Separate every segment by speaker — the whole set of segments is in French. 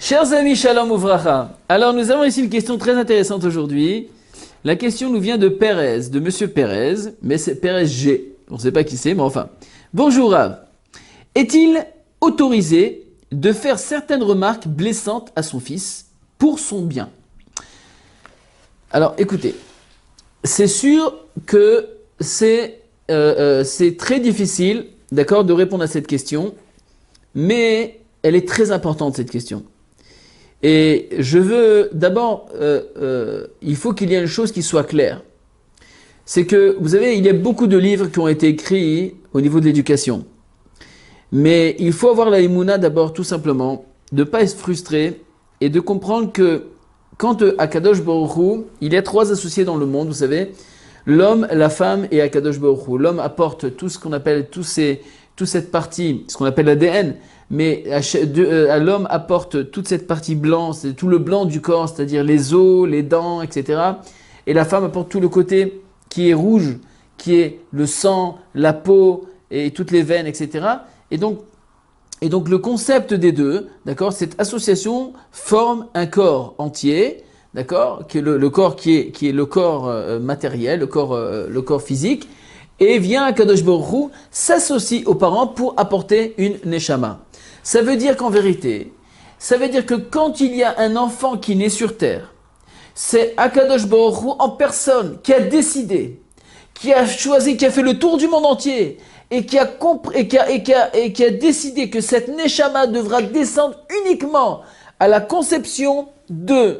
Speaker 1: Chers amis, shalom uvracha. Alors nous avons ici une question très intéressante aujourd'hui. La question nous vient de Pérez, de Monsieur Pérez, mais c'est Pérez G. On ne sait pas qui c'est, mais enfin. Bonjour Rav. Est-il autorisé de faire certaines remarques blessantes à son fils pour son bien? Alors écoutez, c'est sûr que c'est très difficile, d'accord, de répondre à cette question, mais elle est très importante cette question. Et je veux d'abord, il faut qu'il y ait une chose qui soit claire. C'est que, vous savez, il y a beaucoup de livres qui ont été écrits au niveau de l'éducation. Mais il faut avoir la émouna d'abord, tout simplement, de ne pas être frustré et de comprendre que quand Akadosh Baruch Hu, il y a trois associés dans le monde, vous savez, l'homme, la femme et Akadosh Baruch Hu. L'homme apporte tout ce qu'on appelle, toute cette partie, ce qu'on appelle l'ADN, mais l'homme apporte toute cette partie blanche, c'est tout le blanc du corps, c'est-à-dire les os, les dents, etc. Et la femme apporte tout le côté qui est rouge, qui est le sang, la peau et toutes les veines, etc. Et donc le concept des deux, d'accord, cette association forme un corps entier, d'accord, qui est le corps qui est le corps matériel, le corps physique, et vient Akadosh Baruch Hu s'associe aux parents pour apporter une neshama. Ça veut dire qu'en vérité, ça veut dire que quand il y a un enfant qui naît sur terre, c'est Akadosh Baruch Hu en personne qui a décidé, qui a choisi, qui a fait le tour du monde entier et qui a décidé que cette neshama devra descendre uniquement à la conception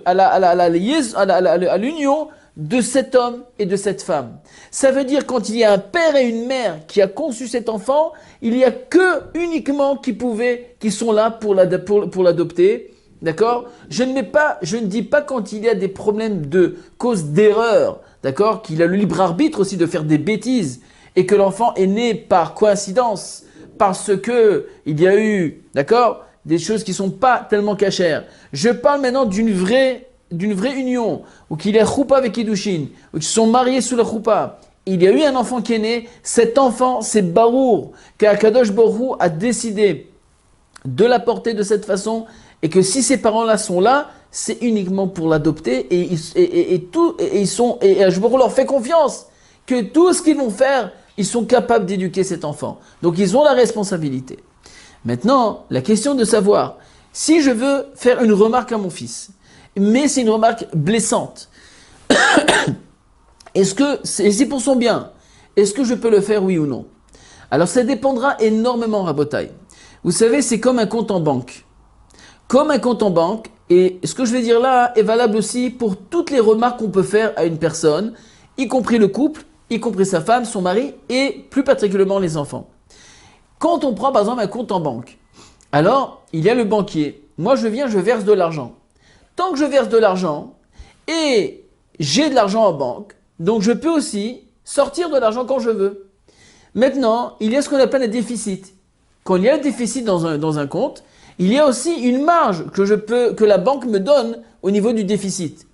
Speaker 1: à l'union de cet homme et de cette femme. Ça veut dire quand il y a un père et une mère qui a conçu cet enfant, il n'y a que uniquement qui sont là pour l'adopter. D'accord? Je ne dis pas quand il y a des problèmes de cause d'erreur, d'accord? Qu'il a le libre arbitre aussi de faire des bêtises et que l'enfant est né par coïncidence parce que il y a eu, d'accord, des choses qui sont pas tellement cachères. Je parle maintenant d'une vraie union, où qu'il y a choupa avec Kiddushin, où ils sont mariés sous la choupa. Il y a eu un enfant qui est né, cet enfant, c'est Barour, qu'Akadosh Baruch Hu a décidé de l'apporter de cette façon, et que si ces parents-là sont là, c'est uniquement pour l'adopter, et Akadosh Baruch Hu leur fait confiance, que tout ce qu'ils vont faire, ils sont capables d'éduquer cet enfant. Donc ils ont la responsabilité. Maintenant, la question de savoir, si je veux faire une remarque à mon fils, mais c'est une remarque blessante. Est-ce que c'est pour son bien? Est-ce que je peux le faire, oui ou non? Alors ça dépendra énormément, Rabotai. Vous savez, c'est comme un compte en banque. Comme un compte en banque, et ce que je vais dire là est valable aussi pour toutes les remarques qu'on peut faire à une personne, y compris le couple, y compris sa femme, son mari, et plus particulièrement les enfants. Quand on prend par exemple un compte en banque, alors il y a le banquier. Moi je verse de l'argent. Tant que je verse de l'argent et j'ai de l'argent en banque, donc je peux aussi sortir de l'argent quand je veux. Maintenant, il y a ce qu'on appelle un déficit. Quand il y a un déficit dans un compte, il y a aussi une marge que la banque me donne au niveau du déficit.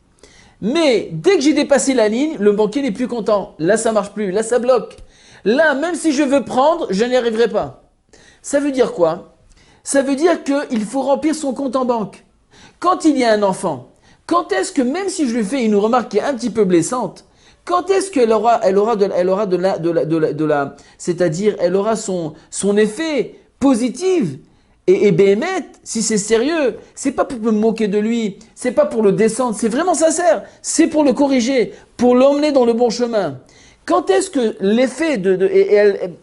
Speaker 1: Mais dès que j'ai dépassé la ligne, le banquier n'est plus content. Là, ça marche plus. Là, ça bloque. Là, même si je veux prendre, je n'y arriverai pas. Ça veut dire quoi? Ça veut dire qu'il faut remplir son compte en banque. Quand il y a un enfant, quand est-ce que, même si je lui fais une remarque qui est un petit peu blessante, quand est-ce qu'elle aura c'est-à-dire elle aura son effet positif et béhémet, si c'est sérieux, c'est pas pour me moquer de lui, c'est pas pour le descendre, c'est vraiment sincère, c'est pour le corriger, pour l'emmener dans le bon chemin. Quand est-ce que l'effet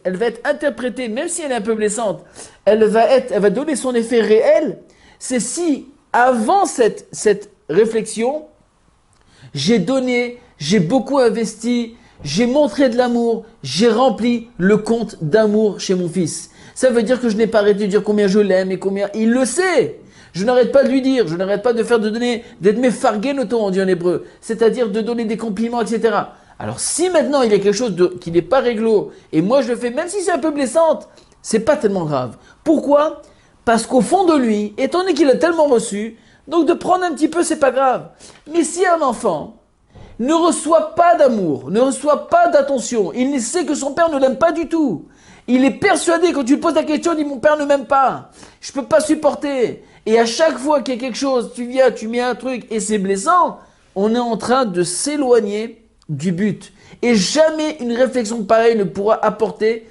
Speaker 1: elle va être interprétée, même si elle est un peu blessante, elle va donner son effet réel, c'est si avant cette réflexion, j'ai donné, j'ai beaucoup investi, j'ai montré de l'amour, j'ai rempli le compte d'amour chez mon fils. Ça veut dire que je n'ai pas arrêté de dire combien je l'aime et combien il le sait. Je n'arrête pas de lui dire, je n'arrête pas d'être mefargen on dit en hébreu, c'est-à-dire de donner des compliments, etc. Alors si maintenant il y a quelque chose qui n'est pas réglo, et moi je le fais, même si c'est un peu blessante, c'est pas tellement grave. Pourquoi? Parce qu'au fond de lui, étant donné qu'il a tellement reçu, donc de prendre un petit peu, c'est pas grave. Mais si un enfant ne reçoit pas d'amour, ne reçoit pas d'attention, il sait que son père ne l'aime pas du tout. Il est persuadé, quand tu lui poses la question, il dit mon père ne m'aime pas, je peux pas supporter. Et à chaque fois qu'il y a quelque chose, tu viens, tu mets un truc et c'est blessant, on est en train de s'éloigner du but. Et jamais une réflexion pareille ne pourra apporter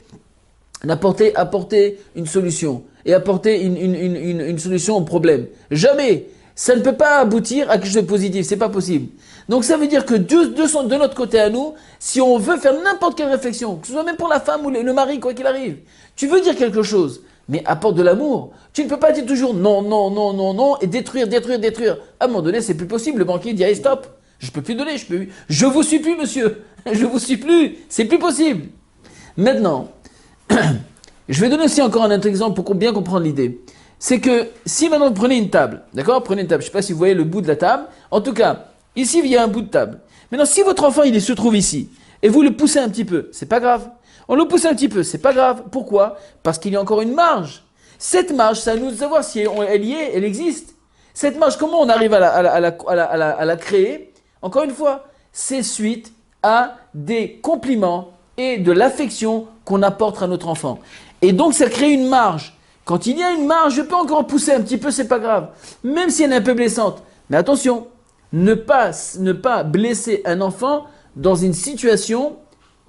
Speaker 1: une solution et apporter une solution au problème. Jamais. Ça ne peut pas aboutir à quelque chose de positif, c'est pas possible. Donc ça veut dire que de notre côté à nous, si on veut faire n'importe quelle réflexion, que ce soit même pour la femme ou le mari, quoi qu'il arrive, tu veux dire quelque chose, mais apporte de l'amour. Tu ne peux pas dire toujours non, non, non, non, non, et détruire. À un moment donné, c'est plus possible. Le banquier dit, allez, stop, je peux plus donner, je vous suis plus, monsieur, je vous suis plus, c'est plus possible. Maintenant, je vais donner aussi encore un autre exemple pour bien comprendre l'idée. C'est que si maintenant vous prenez une table, d'accord, prenez une table, je ne sais pas si vous voyez le bout de la table, en tout cas, ici il y a un bout de table. Maintenant, si votre enfant il se trouve ici, et vous le poussez un petit peu, c'est pas grave. On le pousse un petit peu, c'est pas grave. Pourquoi? Parce qu'il y a encore une marge. Cette marge, c'est à nous de savoir si elle y est, elle existe. Cette marge, comment on arrive à la créer? Encore une fois, c'est suite à des compliments et de l'affection qu'on apporte à notre enfant. Et donc, ça crée une marge. Quand il y a une marge, je peux encore pousser un petit peu, c'est pas grave. Même si elle est un peu blessante. Mais attention, ne pas blesser un enfant dans une situation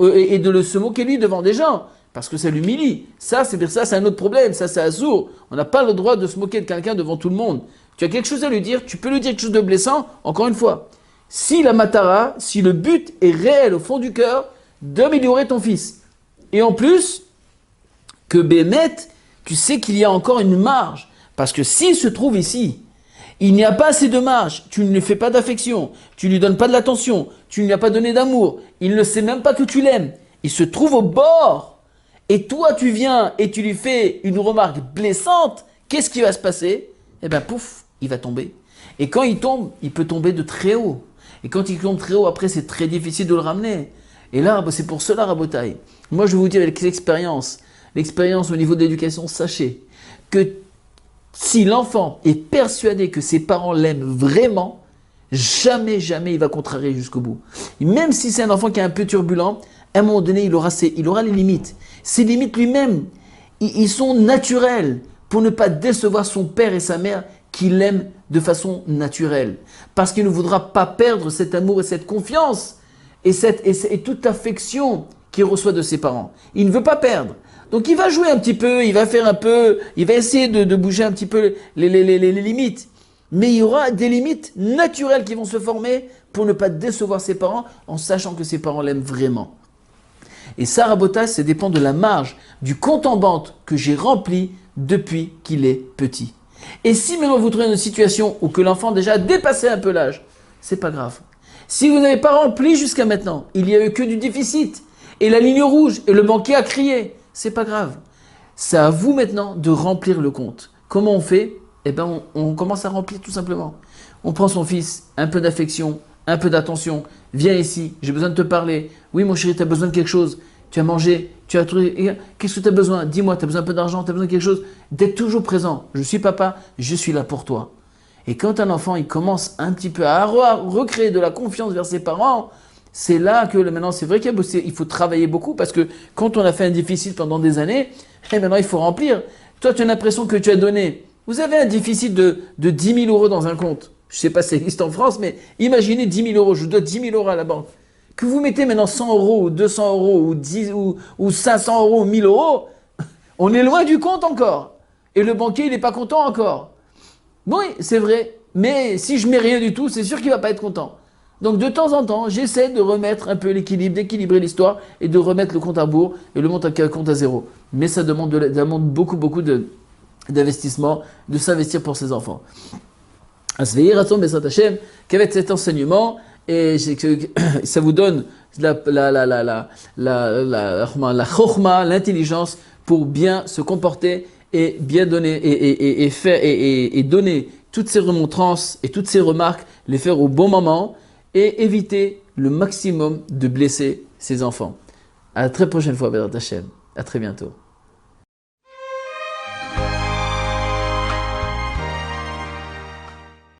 Speaker 1: et de se moquer lui devant des gens. Parce que ça l'humilie. Ça, c'est un autre problème. Ça, c'est assourd. On n'a pas le droit de se moquer de quelqu'un devant tout le monde. Tu as quelque chose à lui dire, tu peux lui dire quelque chose de blessant, encore une fois. Si la matara, si le but est réel au fond du cœur, d'améliorer ton fils. Et en plus, que Bémet, tu sais qu'il y a encore une marge. Parce que s'il se trouve ici, il n'y a pas assez de marge, tu ne lui fais pas d'affection, tu ne lui donnes pas de l'attention, tu ne lui as pas donné d'amour, il ne sait même pas que tu l'aimes. Il se trouve au bord. Et toi, tu viens et tu lui fais une remarque blessante, qu'est-ce qui va se passer? Eh bien, pouf, il va tomber. Et quand il tombe, il peut tomber de très haut. Et quand il tombe très haut, après, c'est très difficile de le ramener. Et là, c'est pour cela, Rabotaï. Moi, je vais vous dire avec l'expérience au niveau de l'éducation, sachez que si l'enfant est persuadé que ses parents l'aiment vraiment, jamais il va contrarier jusqu'au bout. Et même si c'est un enfant qui est un peu turbulent, à un moment donné, il aura les limites. Ces limites lui-même, ils sont naturelles pour ne pas décevoir son père et sa mère qui l'aiment de façon naturelle. Parce qu'il ne voudra pas perdre cet amour et cette confiance et toute affection qu'il reçoit de ses parents. Il ne veut pas perdre. Donc il va jouer un petit peu, il va faire un peu, il va essayer de bouger un petit peu les limites. Mais il y aura des limites naturelles qui vont se former pour ne pas décevoir ses parents en sachant que ses parents l'aiment vraiment. Et ça, Rabotage, ça dépend de la marge, du compte en banque que j'ai rempli depuis qu'il est petit. Et si maintenant vous trouvez une situation où que l'enfant déjà a dépassé un peu l'âge, c'est pas grave. Si vous n'avez pas rempli jusqu'à maintenant, il n'y a eu que du déficit, et la ligne rouge, et le banquier a crié, c'est pas grave. C'est à vous maintenant de remplir le compte. Comment on fait? Eh bien, on commence à remplir tout simplement. On prend son fils, un peu d'affection, un peu d'attention. Viens ici, j'ai besoin de te parler. Oui, mon chéri, tu as besoin de quelque chose. Tu as mangé, tu as trouvé. Qu'est-ce que tu as besoin? Dis-moi, tu as besoin un peu d'argent, tu as besoin de quelque chose. D'être toujours présent. Je suis papa, je suis là pour toi. Et quand un enfant il commence un petit peu à recréer de la confiance vers ses parents, c'est là que maintenant, c'est vrai qu'il faut travailler beaucoup parce que quand on a fait un déficit pendant des années, et maintenant il faut remplir. Toi, tu as l'impression que tu as donné. Vous avez un déficit de 10 000 euros dans un compte. Je ne sais pas si ça existe en France, mais imaginez 10 000 euros. Je dois 10 000 euros à la banque. Que vous mettez maintenant 100 euros ou 200 euros ou 500 euros ou 1000 euros, on est loin du compte encore. Et le banquier, il n'est pas content encore. Oui, c'est vrai. Mais si je mets rien du tout, c'est sûr qu'il ne va pas être content. Donc de temps en temps, j'essaie de remettre un peu l'équilibre, d'équilibrer l'histoire et de remettre le compte à rebours et le compte à zéro. Mais ça demande beaucoup d'investissement, de s'investir pour ses enfants. Qu'avec cet enseignement, et ça vous donne la chokhma, l'intelligence pour bien se comporter et bien donner et donner toutes ces remontrances et toutes ces remarques, les faire au bon moment et éviter le maximum de blesser ses enfants. À la très prochaine fois, Bédat Hashem. À très bientôt.